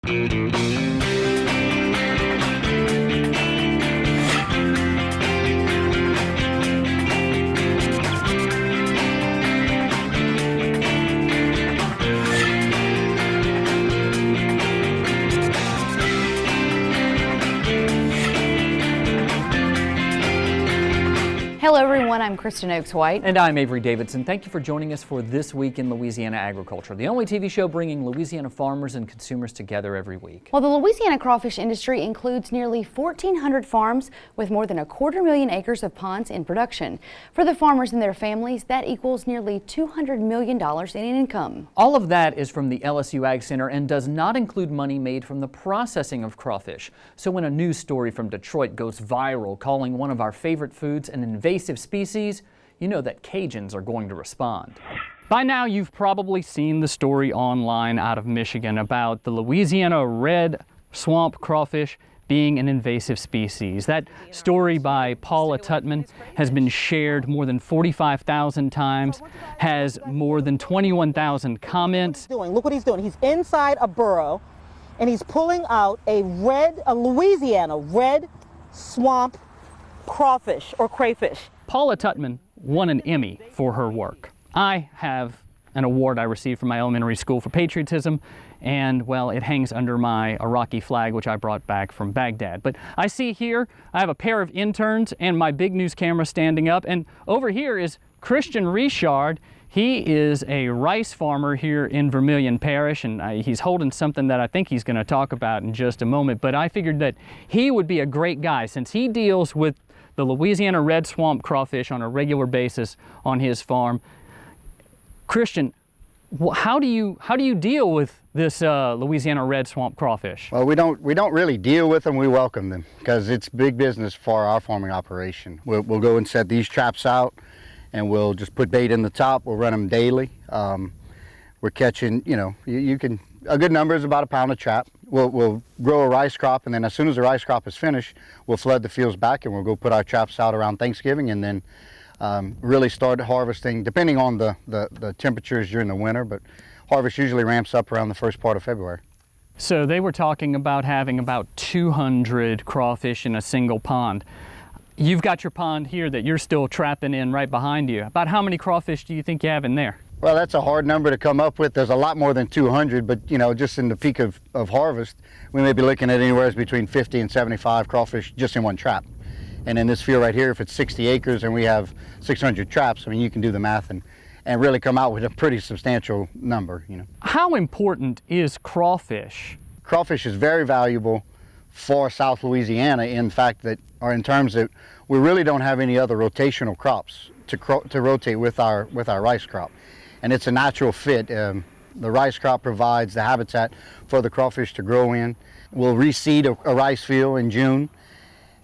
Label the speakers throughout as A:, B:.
A: Hello everyone, I'm Kristen Oaks-White.
B: And I'm Avery Davidson. Thank you for joining us for This Week in Louisiana Agriculture, the only TV show bringing Louisiana farmers and consumers together every week.
A: Well, the Louisiana crawfish industry includes nearly 1,400 farms with more than 250,000 acres of ponds in production. For the farmers and their families, that equals nearly $200 million in income.
B: All of that is from the LSU Ag Center and does not include money made from the processing of crawfish. So when a news story from Detroit goes viral calling one of our favorite foods an invasive species, you know that Cajuns are going to respond. By now, you've probably seen the story online out of Michigan about the Louisiana red swamp crawfish being an invasive species. That story by Paula Tutman has been shared more than 45,000 times, has more than 21,000 comments.
C: Look what he's doing. He's inside a burrow and he's pulling out a Louisiana red swamp crawfish or crayfish.
B: Paula Tutman won an Emmy for her work. I have an award I received from my elementary school for patriotism, and well, it hangs under my Iraqi flag, which I brought back from Baghdad. But I see here, I have a pair of interns and my big news camera standing up, and over here is Christian Richard. He is a rice farmer here in Vermilion Parish, and he's holding something that I think he's going to talk about in just a moment. But I figured that he would be a great guy since he deals with the Louisiana red swamp crawfish on a regular basis on his farm. Christian, how do you deal with this Louisiana red swamp crawfish?
D: Well, we don't really deal with them. We welcome them because it's big business for our farming operation. We'll go and set these traps out, and we'll just put bait in the top. We'll run them daily. We're catching, you can, a good number is about a pound a trap. We'll grow a rice crop, and then as soon as the rice crop is finished, we'll flood the fields back, and we'll go put our traps out around Thanksgiving, and then really start harvesting, depending on the temperatures during the winter, but harvest usually ramps up around the first part of February.
B: So they were talking about having about 200 crawfish in a single pond. You've got your pond here that you're still trapping in right behind you. About how many crawfish do you think you have in there?
D: Well, that's a hard number to come up with. There's a lot more than 200, but just in the peak of harvest, we may be looking at anywhere between 50 and 75 crawfish just in one trap. And in this field right here, if it's 60 acres and we have 600 traps, I mean, you can do the math and really come out with a pretty substantial number,
B: How important is crawfish?
D: Crawfish is very valuable for South Louisiana in fact that, or in terms that we really don't have any other rotational crops to rotate with our rice crop. And it's a natural fit. The rice crop provides the habitat for the crawfish to grow in. We'll reseed a rice field in June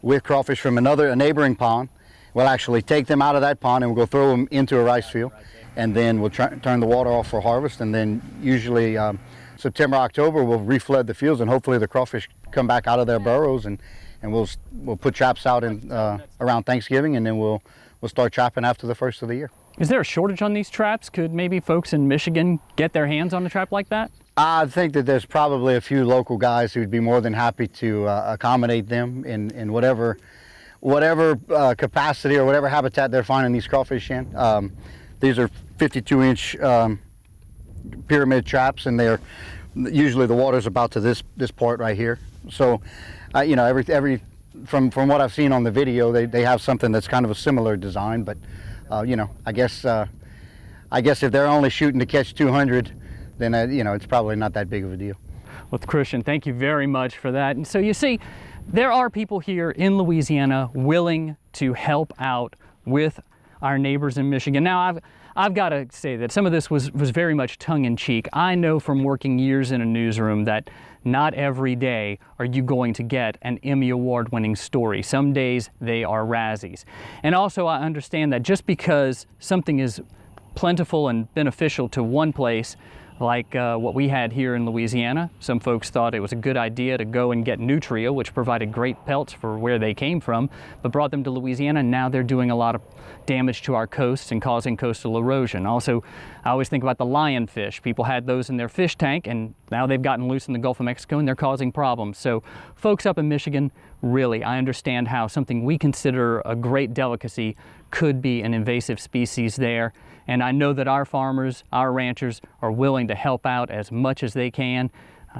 D: with crawfish from a neighboring pond. We'll actually take them out of that pond and we'll go throw them into a rice field, and then we'll turn the water off for harvest, and then usually September, October, we'll reflood the fields, and hopefully the crawfish come back out of their burrows, and we'll put traps out in around Thanksgiving, and then we'll start trapping after the first of the year.
B: Is there a shortage on these traps? Could maybe folks in Michigan get their hands on a trap like that?
D: I think that there's probably a few local guys who'd be more than happy to accommodate them in whatever capacity or whatever habitat they're finding these crawfish in. These are 52-inch pyramid traps, and they're usually the water's about to this part right here. So, from what I've seen on the video, they have something that's kind of a similar design, but I guess if they're only shooting to catch 200, then it's probably not that big of a deal.
B: Well, Christian, thank you very much for that. And so you see, there are people here in Louisiana willing to help out with our neighbors in Michigan. Now, I've got to say that some of this was very much tongue-in-cheek. I know from working years in a newsroom that not every day are you going to get an Emmy Award-winning story. Some days they are Razzies. And also I understand that just because something is plentiful and beneficial to one place, like what we had here in Louisiana. Some folks thought it was a good idea to go and get nutria, which provided great pelts for where they came from, but brought them to Louisiana, and now they're doing a lot of damage to our coasts and causing coastal erosion. Also, I always think about the lionfish. People had those in their fish tank, and now they've gotten loose in the Gulf of Mexico, and they're causing problems. So folks up in Michigan, really, I understand how something we consider a great delicacy could be an invasive species there. And I know that our farmers, our ranchers are willing to help out as much as they can.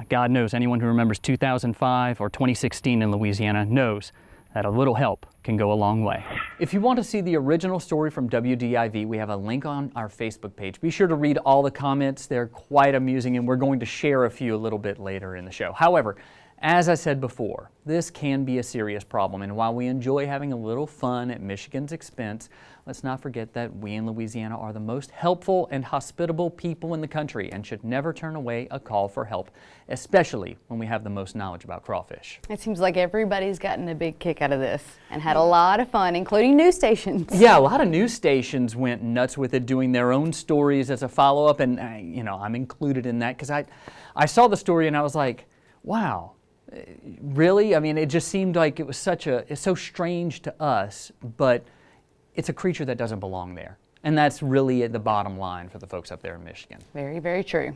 B: God knows anyone who remembers 2005 or 2016 in Louisiana knows that a little help can go a long way. If you want to see the original story from WDIV, we have a link on our Facebook page. Be sure to read all the comments. They're quite amusing, and we're going to share a few a little bit later in the show. However, as I said before, this can be a serious problem, and while we enjoy having a little fun at Michigan's expense, let's not forget that we in Louisiana are the most helpful and hospitable people in the country and should never turn away a call for help, especially when we have the most knowledge about crawfish.
A: It seems like everybody's gotten a big kick out of this and had a lot of fun, including news stations.
B: Yeah, a lot of news stations went nuts with it, doing their own stories as a follow-up, and you know, I'm included in that because I saw the story and I was like, wow. Really? I mean, it just seemed like it was it's so strange to us, but it's a creature that doesn't belong there. And that's really the bottom line for the folks up there in Michigan.
A: Very, very true.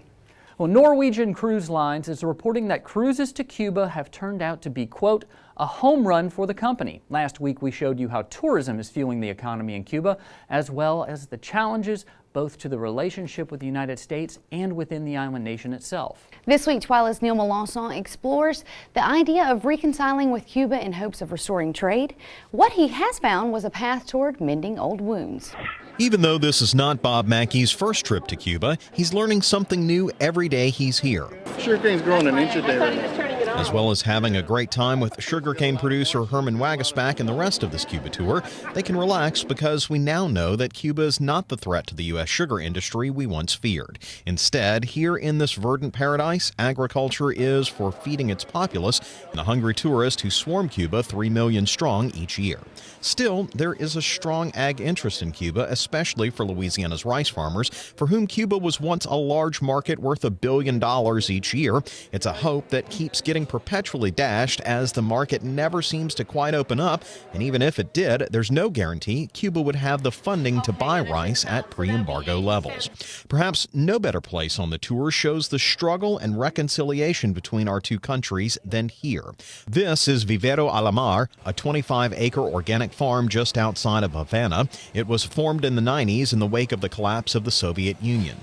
B: Well, Norwegian Cruise Lines is reporting that cruises to Cuba have turned out to be, quote, a home run for the company. Last week we showed you how tourism is fueling the economy in Cuba, as well as the challenges both to the relationship with the United States and within the island nation itself.
A: This week, TWILA's Neil Melanson explores the idea of reconciling with Cuba in hopes of restoring trade. What he has found was a path toward mending old wounds.
E: Even though this is not Bob Mackey's first trip to Cuba, he's learning something new every day he's here.
F: Sugarcane's growing an inch a day right now.
E: As well as having a great time with sugarcane producer Herman Wagasback and the rest of this Cuba tour, they can relax because we now know that Cuba is not the threat to the U.S. sugar industry we once feared. Instead, here in this verdant paradise, agriculture is for feeding its populace and the hungry tourists who swarm Cuba 3 million strong each year. Still, there is a strong ag interest in Cuba, especially for Louisiana's rice farmers, for whom Cuba was once a large market worth $1 billion each year. It's a hope that keeps getting perpetually dashed as the market never seems to quite open up, and even if it did, there's no guarantee Cuba would have the funding to buy rice at pre-embargo levels. Perhaps no better place on the tour shows the struggle and reconciliation between our two countries than here. This is Vivero a la Mar, a 25-acre organic farm just outside of Havana. It was formed in the 90s in the wake of the collapse of the Soviet Union.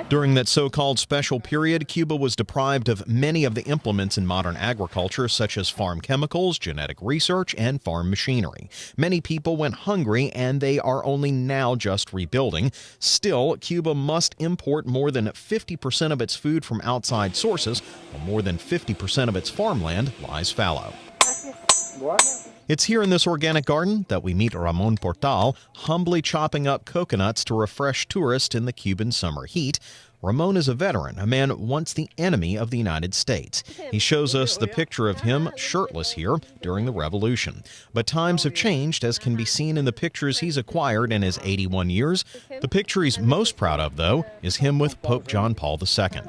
E: During that so-called special period, Cuba was deprived of many of the implements in modern agriculture, such as farm chemicals, genetic research, and farm machinery. Many people went hungry, and they are only now just rebuilding. Still, Cuba must import more than 50% of its food from outside sources, while more than 50% of its farmland lies fallow. It's here in this organic garden that we meet Ramon Portal, humbly chopping up coconuts to refresh tourists in the Cuban summer heat. Ramon is a veteran, a man once the enemy of the United States. He shows us the picture of him shirtless here during the Revolution. But times have changed, as can be seen in the pictures he's acquired in his 81 years. The picture he's most proud of, though, is him with Pope John Paul II.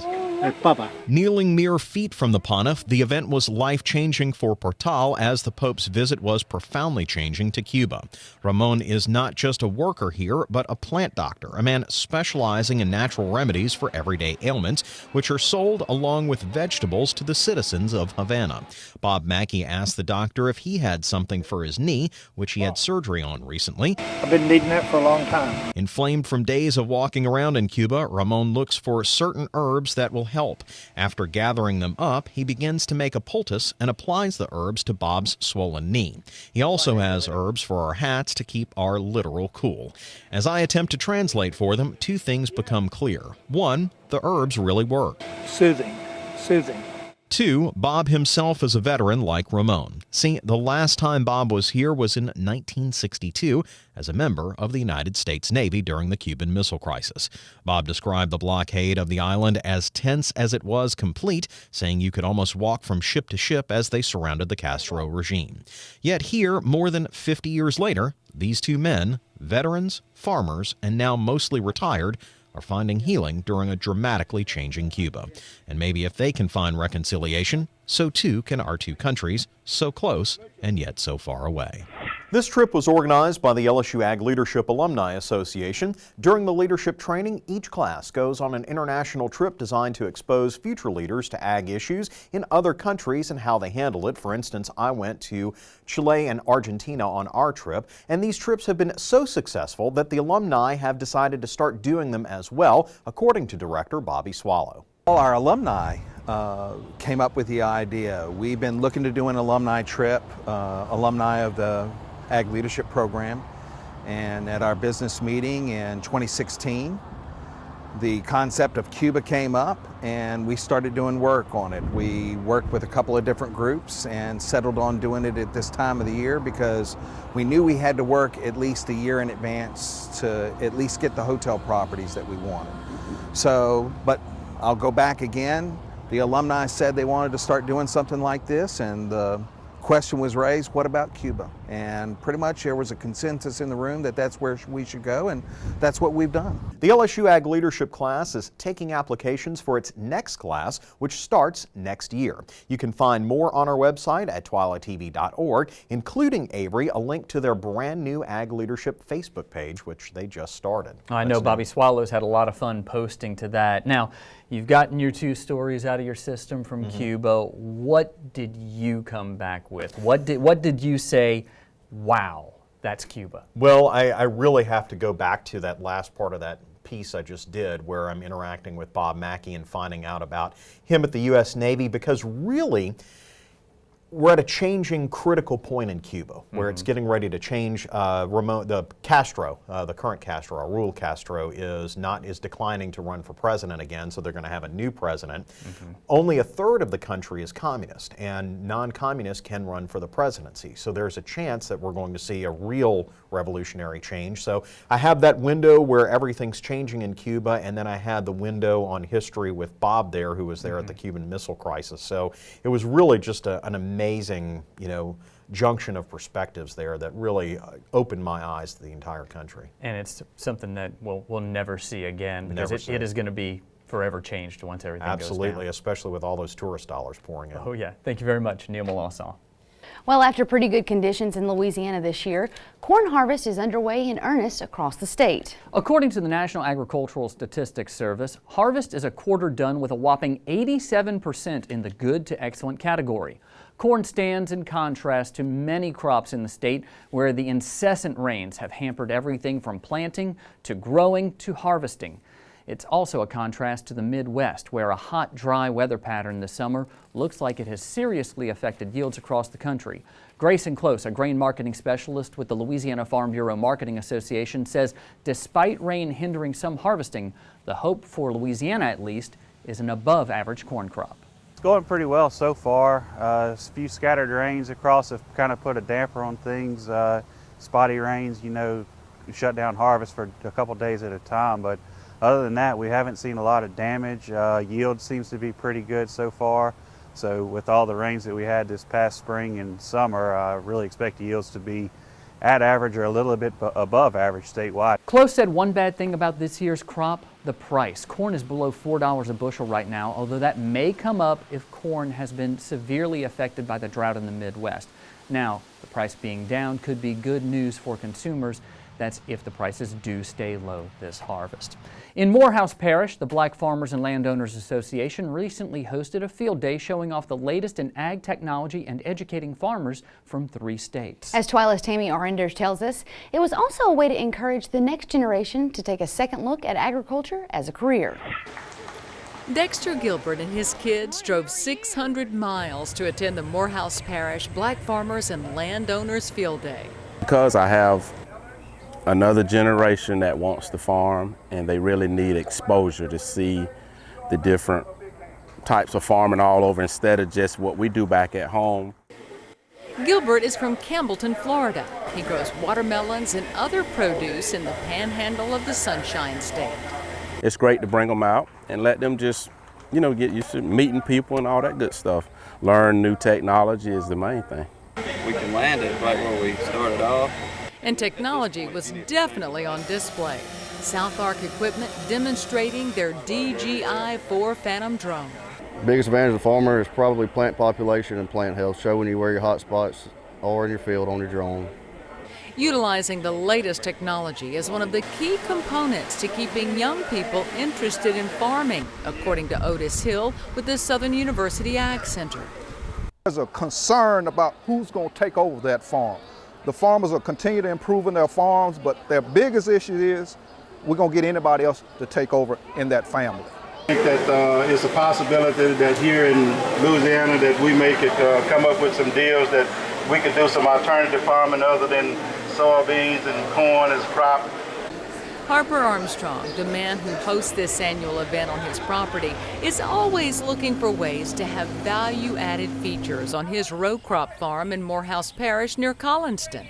E: Kneeling mere feet from the pontiff, the event was life-changing for Portal as the Pope's visit was profoundly changing to Cuba. Ramon is not just a worker here, but a plant doctor, a man specializing in natural remedies for everyday ailments, which are sold along with vegetables to the citizens of Havana. Bob Mackey asked the doctor if he had something for his knee, which he had surgery on recently.
F: I've been needing that for a long time.
E: Inflamed from days of walking around in Cuba, Ramon looks for certain herbs that will help. After gathering them up, he begins to make a poultice and applies the herbs to Bob's swollen knee. He also has herbs for our hats to keep our literal cool. As I attempt to translate for them, two things become clear. One, the herbs really work.
F: Soothing.
E: Two, Bob himself is a veteran like Ramon. See, the last time Bob was here was in 1962 as a member of the United States Navy during the Cuban Missile Crisis. Bob described the blockade of the island as tense as it was complete, saying you could almost walk from ship to ship as they surrounded the Castro regime. Yet here, more than 50 years later, these two men, veterans, farmers, and now mostly retired, are finding healing during a dramatically changing Cuba. And maybe if they can find reconciliation, so too can our two countries, so close and yet so far away. This trip was organized by the LSU Ag Leadership Alumni Association. During the leadership training, each class goes on an international trip designed to expose future leaders to ag issues in other countries and how they handle it. For instance, I went to Chile and Argentina on our trip, and these trips have been so successful that the alumni have decided to start doing them as well, according to Director Bobby Swallow.
G: Our alumni came up with the idea. We've been looking to do an alumni trip, alumni of the Ag Leadership Program, and at our business meeting in 2016 the concept of Cuba came up and we started doing work on it. We worked with a couple of different groups and settled on doing it at this time of the year because we knew we had to work at least a year in advance to at least get the hotel properties that we wanted. So, but I'll go back again. The alumni said they wanted to start doing something like this, and the question was raised, what about Cuba? And pretty much there was a consensus in the room that that's where we should go, and that's what we've done.
E: The LSU Ag Leadership class is taking applications for its next class, which starts next year. You can find more on our website at twilatv.org, including, Avery, a link to their brand new Ag Leadership Facebook page, which they just started.
B: I know Bobby Swallow's had a lot of fun posting to that. Now, you've gotten your two stories out of your system from Cuba. What did you come back with? What did you say, wow, that's Cuba?
E: Well, I really have to go back to that last part of that piece I just did where I'm interacting with Bob Mackey and finding out about him at the U.S. Navy, because really we're at a changing critical point in Cuba where it's getting ready to change. The Castro, the current Castro, our Raul Castro, is declining to run for president again, so they're going to have a new president. Only a third of the country is communist, and non-communists can run for the presidency. So there's a chance that we're going to see a real revolutionary change. So I have that window where everything's changing in Cuba, and then I had the window on history with Bob there, who was there at the Cuban Missile Crisis. So it was really just an amazing, junction of perspectives there that really opened my eyes to the entire country.
B: And it's something that we'll never see again, because it is going to be forever changed once everything goes down.
E: Absolutely, especially with all those tourist dollars pouring in.
B: Oh yeah, thank you very much, Neil Molasaw.
A: Well, after pretty good conditions in Louisiana this year, corn harvest is underway in earnest across the state.
B: According to the National Agricultural Statistics Service, harvest is a quarter done with a whopping 87% in the good to excellent category. Corn stands in contrast to many crops in the state where the incessant rains have hampered everything from planting to growing to harvesting. It's also a contrast to the Midwest, where a hot, dry weather pattern this summer looks like it has seriously affected yields across the country. Grayson Close, a grain marketing specialist with the Louisiana Farm Bureau Marketing Association, says despite rain hindering some harvesting, the hope for Louisiana at least is an above-average corn crop.
H: It's going pretty well so far. A few scattered rains across have kind of put a damper on things. Spotty rains, shut down harvest for a couple days at a time, but other than that, we haven't seen a lot of damage. Yield seems to be pretty good so far. So with all the rains that we had this past spring and summer, I really expect the yields to be at average or a little bit above average statewide.
B: Close said one bad thing about this year's crop, the price. Corn is below $4 a bushel right now, although that may come up if corn has been severely affected by the drought in the Midwest. Now, the price being down could be good news for consumers. That's if the prices do stay low this harvest. In Morehouse Parish, the Black Farmers and Landowners Association recently hosted a field day showing off the latest in ag technology and educating farmers from 3 states.
A: As TWILA's Tammy Arenders tells us, it was also a way to encourage the next generation to take a second look at agriculture as a career.
I: Dexter Gilbert and his kids drove 600 miles to attend the Morehouse Parish Black Farmers and Landowners Field Day.
J: Because I have another generation that wants to farm, and they really need exposure to see the different types of farming all over instead of just what we do back at home.
I: Gilbert is from Campbellton, Florida. He grows watermelons and other produce in the panhandle of the Sunshine State.
J: It's great to bring them out and let them just, get used to meeting people and all that good stuff. Learn new technology is the main thing.
K: We can land it right where we started off.
I: And technology was definitely on display. South Ark Equipment demonstrating their DJI-4 Phantom drone.
K: Biggest advantage of the farmer is probably plant population and plant health, showing you where your hot spots are in your field on your drone.
I: Utilizing the latest technology is one of the key components to keeping young people interested in farming, according to Otis Hill with the Southern University Ag Center.
L: There's a concern about who's going to take over that farm. The farmers will continue to improve in their farms, but their biggest issue is we're going to get anybody else to take over in that family.
F: I think that it's a possibility that here in Louisiana that we may could come up with some deals that we could do some alternative farming other than soybeans and corn as crop.
I: Harper Armstrong, the man who hosts this annual event on his property, is always looking for ways to have value-added features on his row crop farm in Morehouse Parish near Collinston.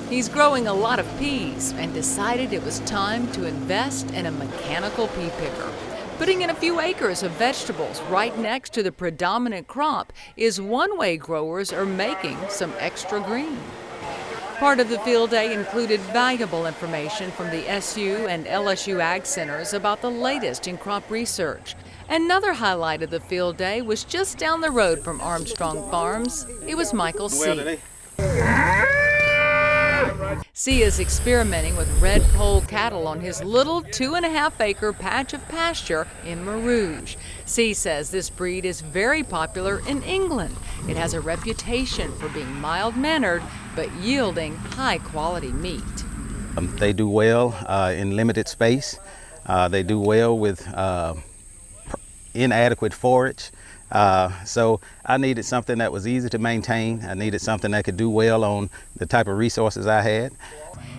I: He's growing a lot of peas and decided it was time to invest in a mechanical pea picker. Putting in a few acres of vegetables right next to the predominant crop is one way growers are making some extra green. Part of the field day included valuable information from the SU and LSU Ag Centers about the latest in crop research. Another highlight of the field day was just down the road from Armstrong Farms. It was Michael C. C is experimenting with red poll cattle on his little 2.5-acre patch of pasture in Marouge. C says this breed is very popular in England. It has a reputation for being mild-mannered but yielding high-quality meat.
M: They do well in limited space. They do well with inadequate forage. So I needed something that was easy to maintain. I needed something that could do well on the type of resources I had.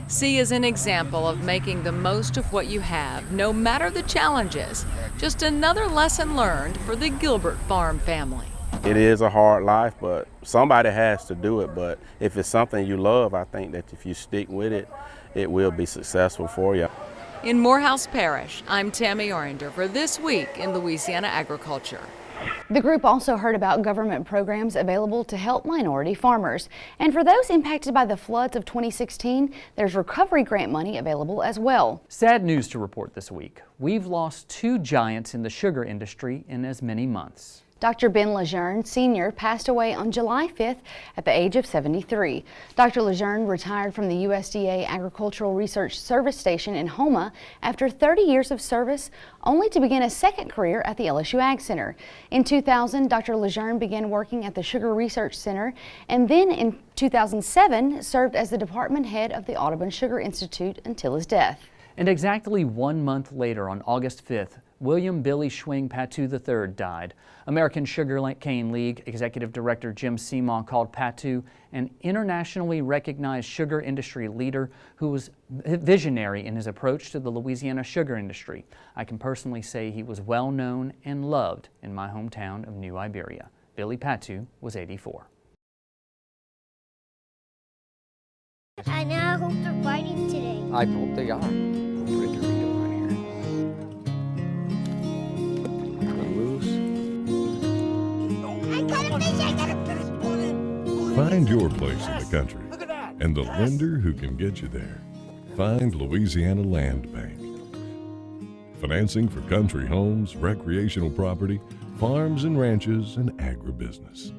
I: C is an example of making the most of what you have, no matter the challenges. Just another lesson learned for the Gilbert farm family.
J: It is a hard life, but somebody has to do it. But if it's something you love, I think that if you stick with it, it will be successful for you.
I: In Morehouse Parish, I'm Tammy Orinder for This Week in Louisiana Agriculture.
A: The group also heard about government programs available to help minority farmers. And for those impacted by the floods of 2016, there's recovery grant money available as well.
B: Sad news to report this week. We've lost 2 giants in the sugar industry in as many months.
A: Dr. Ben Lejeune, Sr., passed away on July 5th at the age of 73. Dr. Lejeune retired from the USDA Agricultural Research Service Station in Houma after 30 years of service, only to begin a second career at the LSU Ag Center. In 2000, Dr. Lejeune began working at the Sugar Research Center, and then in 2007 served as the department head of the Audubon Sugar Institute until his death.
B: And exactly 1 month later, on August 5th, William Billy Schwing Patu III died. American Sugarcane League Executive Director Jim Seemaw called Patu an internationally recognized sugar industry leader who was visionary in his approach to the Louisiana sugar industry. I can personally say he was well known and loved in my hometown of New Iberia. Billy Patu was 84.
N: I now hope they're fighting today.
O: I hope they are.
P: Find your place in the country and the lender who can get you there. Find Louisiana Land Bank. Financing for country homes, recreational property, farms and ranches, and agribusiness.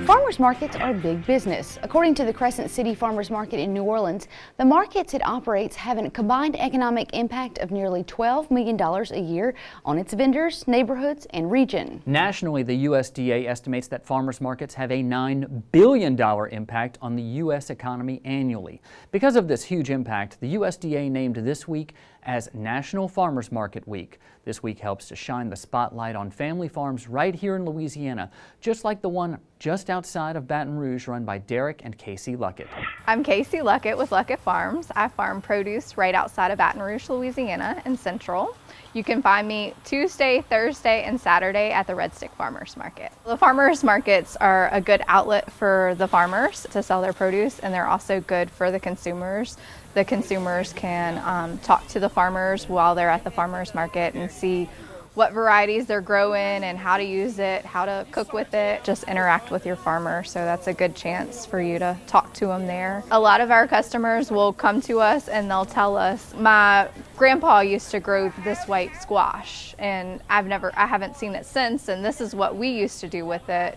A: Farmers markets are big business. According to the Crescent City Farmers Market in New Orleans, the markets it operates have a combined economic impact of nearly $12 million a year on its vendors, neighborhoods, and region.
B: Nationally, the USDA estimates that farmers markets have a $9 billion impact on the U.S. economy annually. Because of this huge impact, the USDA named this week as National Farmers Market Week. This week helps to shine the spotlight on family farms right here in Louisiana, just like the one just outside of Baton Rouge run by Derek and Casey Luckett.
Q: I'm Casey Luckett with Luckett Farms. I farm produce right outside of Baton Rouge, Louisiana in Central. You can find me Tuesday, Thursday, and Saturday at the Red Stick Farmers Market. The farmers markets are a good outlet for the farmers to sell their produce, and they're also good for the consumers. The consumers can talk to the farmers while they're at the farmers market and see what varieties they're growing and how to use it, how to cook with it. Just interact with your farmer, so that's a good chance for you to talk to them there. A lot of our customers will come to us and they'll tell us, my grandpa used to grow this white squash and I haven't seen it since, and this is what we used to do with it.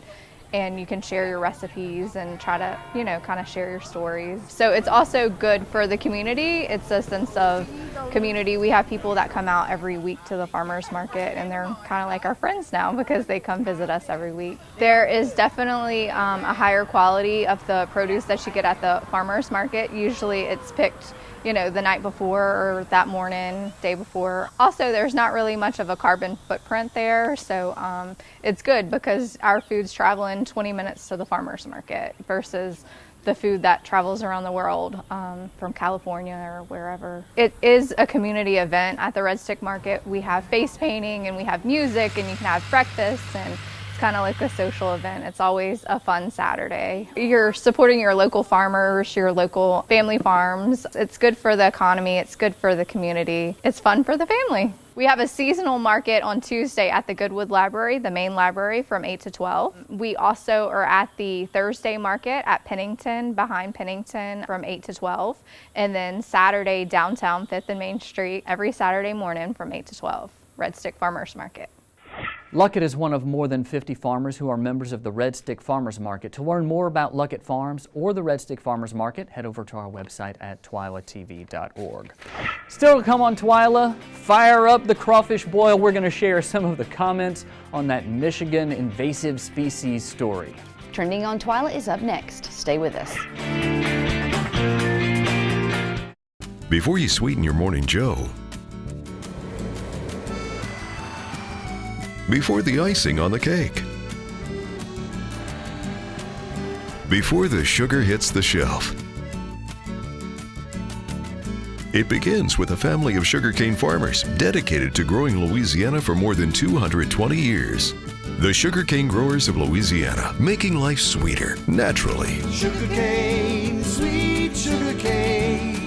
Q: And you can share your recipes and try to, kind of share your stories. So it's also good for the community. It's a sense of community. We have people that come out every week to the farmers market, and they're kind of like our friends now because they come visit us every week. There is definitely a higher quality of the produce that you get at the farmers market. Usually it's picked the night before or that morning, day before. Also, there's not really much of a carbon footprint there, so it's good because our food's traveling 20 minutes to the farmer's market versus the food that travels around the world from California or wherever. It is a community event at the Red Stick Market. We have face painting and we have music and you can have breakfast, and kind of like a social event. It's always a fun Saturday. You're supporting your local farmers, your local family farms. It's good for the economy. It's good for the community. It's fun for the family. We have a seasonal market on Tuesday at the Goodwood Library, the main library, from 8 to 12. We also are at the Thursday market at Pennington, behind Pennington, from 8 to 12. And then Saturday, downtown 5th and Main Street, every Saturday morning from 8 to 12. Red Stick Farmers Market.
B: Luckett is one of more than 50 farmers who are members of the Red Stick Farmers Market. To learn more about Luckett Farms or the Red Stick Farmers Market, head over to our website at twilatv.org. Still to come on TWILA, fire up the crawfish boil. We're going to share some of the comments on that Michigan invasive species story.
A: Trending on TWILA is up next. Stay with us.
P: Before you sweeten your morning joe, before the icing on the cake, before the sugar hits the shelf. It begins with a family of sugarcane farmers dedicated to growing Louisiana for more than 220 years. The Sugarcane Growers of Louisiana, making life sweeter, naturally.
O: Sugarcane, sweet sugarcane.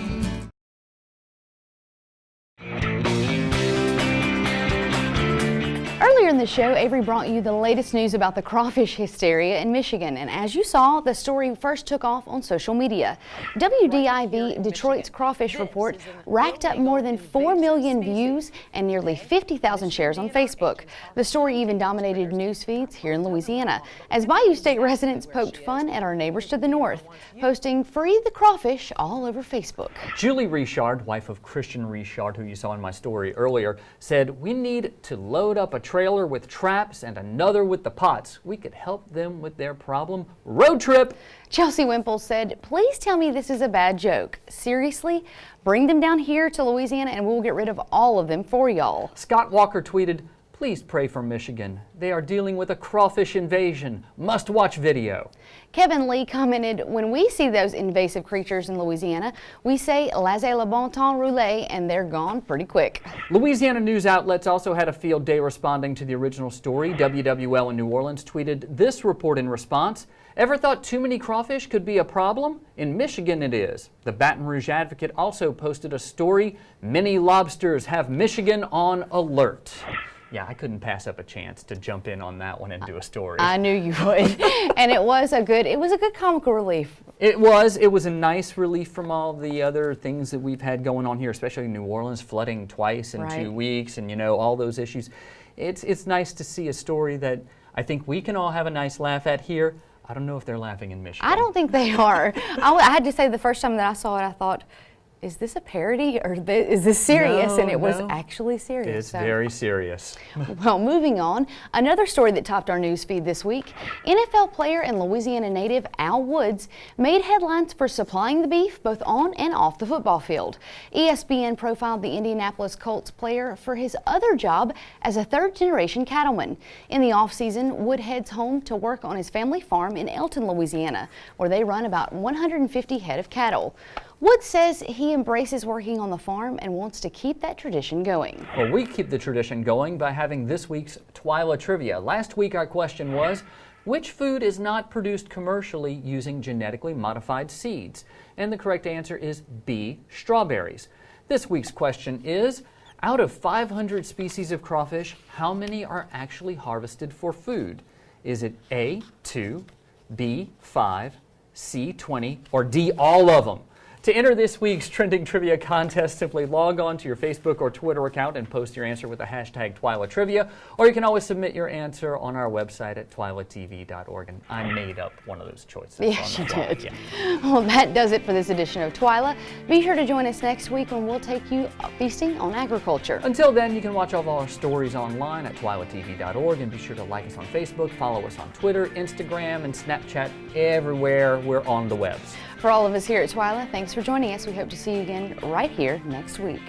A: Earlier in the show, Avery brought you the latest news about the crawfish hysteria in Michigan, and as you saw, the story first took off on social media. WDIV Detroit's Crawfish Report racked up more than 4 million views and nearly 50,000 shares on Facebook. The story even dominated news feeds here in Louisiana, as Bayou State residents poked fun at our neighbors to the north, posting "Free the crawfish" all over Facebook.
B: Julie Richard, wife of Christian Richard, who you saw in my story earlier, said, "We need to load up a trailer with traps and another with the pots. We could help them with their problem. Road trip."
A: Chelsea Wimple said, "Please tell me this is a bad joke. Seriously? Bring them down here to Louisiana and we'll get rid of all of them for y'all."
B: Scott Walker tweeted, "Please pray for Michigan. They are dealing with a crawfish invasion. Must watch video."
A: Kevin Lee commented, "When we see those invasive creatures in Louisiana, we say laissez le bon temps rouler and they're gone pretty quick."
B: Louisiana news outlets also had a field day responding to the original story. WWL in New Orleans tweeted this report in response: "Ever thought too many crawfish could be a problem? In Michigan it is." The Baton Rouge Advocate also posted a story, "Many lobsters have Michigan on alert." Yeah, I couldn't pass up a chance to jump in on that one and do a story.
A: I knew you would. And it was a good comical relief.
B: It was a nice relief from all the other things that we've had going on here, especially New Orleans flooding twice in 2 weeks and all those issues. It's nice to see a story that I think we can all have a nice laugh at here. I don't know if they're laughing in Michigan.
A: I don't think they are. I had to say the first time that I saw it, I thought, is this a parody or is this serious?
B: No,
A: and it was actually serious.
B: It's very serious.
A: Well, moving on, another story that topped our news feed this week. NFL player and Louisiana native Al Woods made headlines for supplying the beef both on and off the football field. ESPN profiled the Indianapolis Colts player for his other job as a third-generation cattleman. In the offseason, Wood heads home to work on his family farm in Elton, Louisiana, where they run about 150 head of cattle. Wood says he embraces working on the farm and wants to keep that tradition going.
B: Well, we keep the tradition going by having this week's TWILA Trivia. Last week our question was, which food is not produced commercially using genetically modified seeds? And the correct answer is B, strawberries. This week's question is,
R: Out of 500 species of crawfish, how many are actually harvested for food? Is it A, 2, B, 5, C, 20, or D, all of them? To enter this week's Trending Trivia contest, simply log on to your Facebook or Twitter account and post your answer with the hashtag TWILA Trivia, or you can always submit your answer on our website at twilatv.org. And I made up one of those choices.
A: Yes, you did.
R: Yeah.
A: Well, that does it for this edition of TWILA. Be sure to join us next week when we'll take you feasting on agriculture.
R: Until then, you can watch all of our stories online at twilatv.org, and be sure to like us on Facebook, follow us on Twitter, Instagram, and Snapchat. Everywhere we're on the webs.
A: For all of us here at TWILA, thanks for joining us. We hope to see you again right here next week.